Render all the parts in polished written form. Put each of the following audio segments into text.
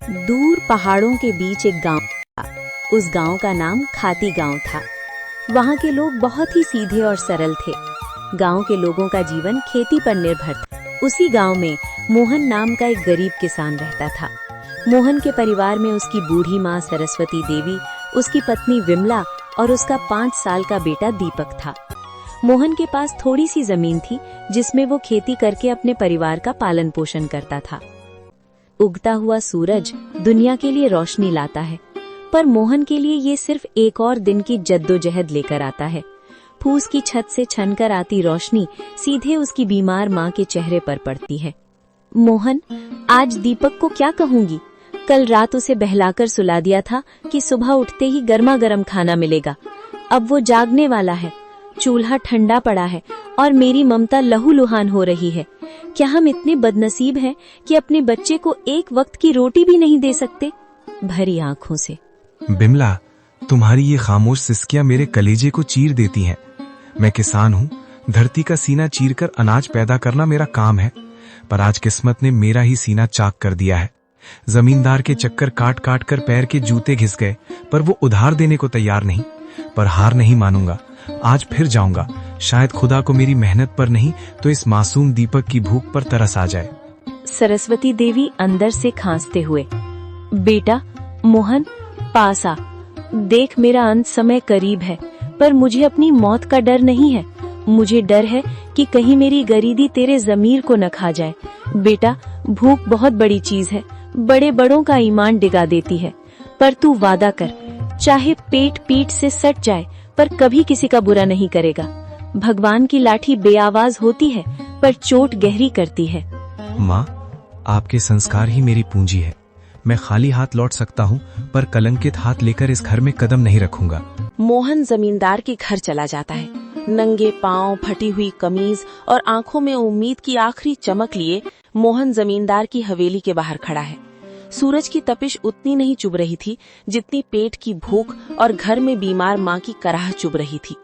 दूर पहाड़ों के बीच एक गांव था। उस गांव का नाम खाती गांव था। वहां के लोग बहुत ही सीधे और सरल थे। गांव के लोगों का जीवन खेती पर निर्भर था। उसी गांव में मोहन नाम का एक गरीब किसान रहता था। मोहन के परिवार में उसकी बूढ़ी माँ सरस्वती देवी, उसकी पत्नी विमला और उसका 5 साल का बेटा दीपक था। मोहन के पास थोड़ी सी जमीन थी जिसमें वो खेती करके अपने परिवार का पालन पोषण करता था। उगता हुआ सूरज दुनिया के लिए रोशनी लाता है, पर मोहन के लिए ये सिर्फ एक और दिन की जद्दोजहद लेकर आता है। फूस की छत से छनकर आती रोशनी सीधे उसकी बीमार माँ के चेहरे पर पड़ती है। मोहन, आज दीपक को क्या कहूंगी? कल रात उसे बहलाकर सुला दिया था कि सुबह उठते ही गर्मा गर्म खाना मिलेगा। अब वो जागने वाला है, चूल्हा ठंडा पड़ा है और मेरी ममता लहूलुहान हो रही है। क्या हम इतने बदनसीब हैं कि अपने बच्चे को एक वक्त की रोटी भी नहीं दे सकते? भरी आंखों से। बिमला, तुम्हारी ये खामोश सिसकियां मेरे कलेजे को चीर देती हैं। मैं किसान हूँ, धरती का सीना चीरकर अनाज पैदा करना मेरा काम है, पर आज किस्मत ने मेरा ही सीना चाक कर दिया है। जमींदार के चक्कर काट काट कर पैर के जूते घिस गए, पर वो उधार देने को तैयार नहीं। पर हार नहीं मानूंगा, आज फिर जाऊंगा। शायद खुदा को मेरी मेहनत पर नहीं तो इस मासूम दीपक की भूख पर तरस आ जाए। सरस्वती देवी अंदर से खांसते हुए, बेटा मोहन, पास आ। देख, मेरा अंत समय करीब है, पर मुझे अपनी मौत का डर नहीं है। मुझे डर है कि कहीं मेरी गरीबी तेरे जमीर को न खा जाए। बेटा, भूख बहुत बड़ी चीज है, बड़े बड़ों का ईमान डिगा देती है। पर तू वादा कर, चाहे पेट पीठ से सट जाए पर कभी किसी का बुरा नहीं करेगा। भगवान की लाठी बेआवाज होती है पर चोट गहरी करती है। माँ, आपके संस्कार ही मेरी पूंजी है। मैं खाली हाथ लौट सकता हूँ, पर कलंकित हाथ लेकर इस घर में कदम नहीं रखूंगा। मोहन जमींदार के घर चला जाता है। नंगे पांव, फटी हुई कमीज और आंखों में उम्मीद की आखिरी चमक लिए मोहन जमींदार की हवेली के बाहर खड़ा है। सूरज की तपिश उतनी नहीं चुभ रही थी जितनी पेट की भूख और घर में बीमार माँ की कराह चुभ रही थी।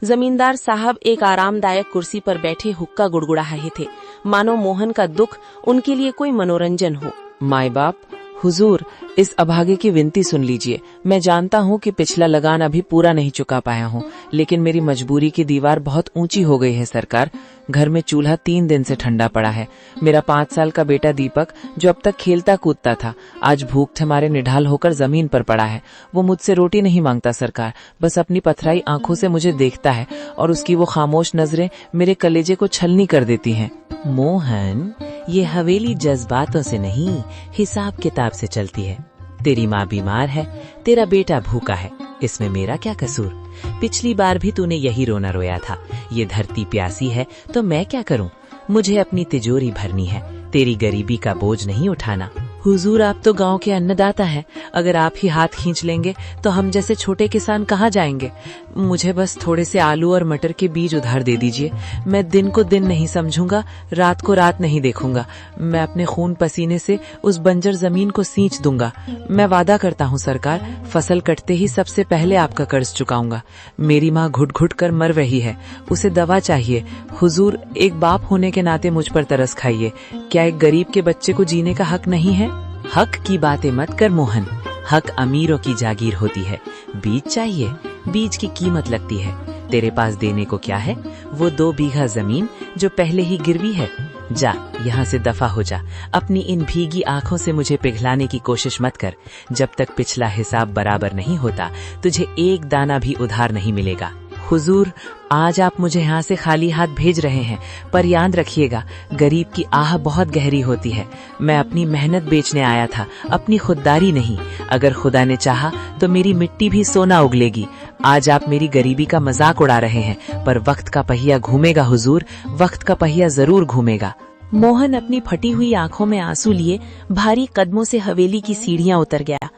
जमींदार साहब एक आरामदायक कुर्सी पर बैठे हुक्का गुड़गुड़ा रहे थे, मानो मोहन का दुख उनके लिए कोई मनोरंजन हो। माई बाप, हुजूर, इस अभागे की विनती सुन लीजिए। मैं जानता हूँ कि पिछला लगान अभी पूरा नहीं चुका पाया हूँ, लेकिन मेरी मजबूरी की दीवार बहुत ऊंची हो गई है सरकार। घर में चूल्हा 3 दिन से ठंडा पड़ा है। मेरा 5 साल का बेटा दीपक, जो अब तक खेलता कूदता था, आज भूख हमारे निढाल होकर जमीन पर पड़ा है। वो मुझसे रोटी नहीं मांगता सरकार, बस अपनी पथराई आंखों से मुझे देखता है और उसकी वो खामोश नजरें मेरे कलेजे को छलनी कर देती हैं। मोहन, ये हवेली जज्बातों से नहीं, हिसाब किताब से चलती है। तेरी माँ बीमार है, तेरा बेटा भूखा है, इसमें मेरा क्या कसूर? पिछली बार भी तूने यही रोना रोया था। ये धरती प्यासी है तो मैं क्या करूं? मुझे अपनी तिजोरी भरनी है, तेरी गरीबी का बोझ नहीं उठाना। हुजूर, आप तो गांव के अन्नदाता हैं। अगर आप ही हाथ खींच लेंगे तो हम जैसे छोटे किसान कहाँ जाएंगे? मुझे बस थोड़े से आलू और मटर के बीज उधार दे दीजिए। मैं दिन को दिन नहीं समझूंगा, रात को रात नहीं देखूंगा। मैं अपने खून पसीने से उस बंजर जमीन को सींच दूंगा। मैं वादा करता हूँ सरकार, फसल कटते ही सबसे पहले आपका कर्ज चुकाऊंगा। मेरी माँ घुट घुट कर मर रही है, उसे दवा चाहिए। हुजूर, एक बाप होने के नाते मुझ पर तरस खाइए। क्या एक गरीब के बच्चे को जीने का हक नहीं है? हक की बातें मत कर मोहन, हक अमीरों की जागीर होती है। बीज चाहिए, बीज की कीमत लगती है। तेरे पास देने को क्या है? वो 2 बीघा जमीन जो पहले ही गिरवी है। जा, यहाँ से दफा हो जा। अपनी इन भीगी आंखों से मुझे पिघलाने की कोशिश मत कर। जब तक पिछला हिसाब बराबर नहीं होता, तुझे एक दाना भी उधार नहीं मिलेगा। हुजूर, आज आप मुझे यहाँ से खाली हाथ भेज रहे हैं, पर याद रखिएगा, गरीब की आह बहुत गहरी होती है। मैं अपनी मेहनत बेचने आया था, अपनी खुददारी नहीं। अगर खुदा ने चाहा तो मेरी मिट्टी भी सोना उगलेगी। आज आप मेरी गरीबी का मजाक उड़ा रहे हैं, पर वक्त का पहिया घूमेगा हुजूर, वक्त का पहिया जरूर घूमेगा। मोहन अपनी फटी हुई आंखों में आंसू लिए भारी कदमों से हवेली की सीढ़ियां उतर गया।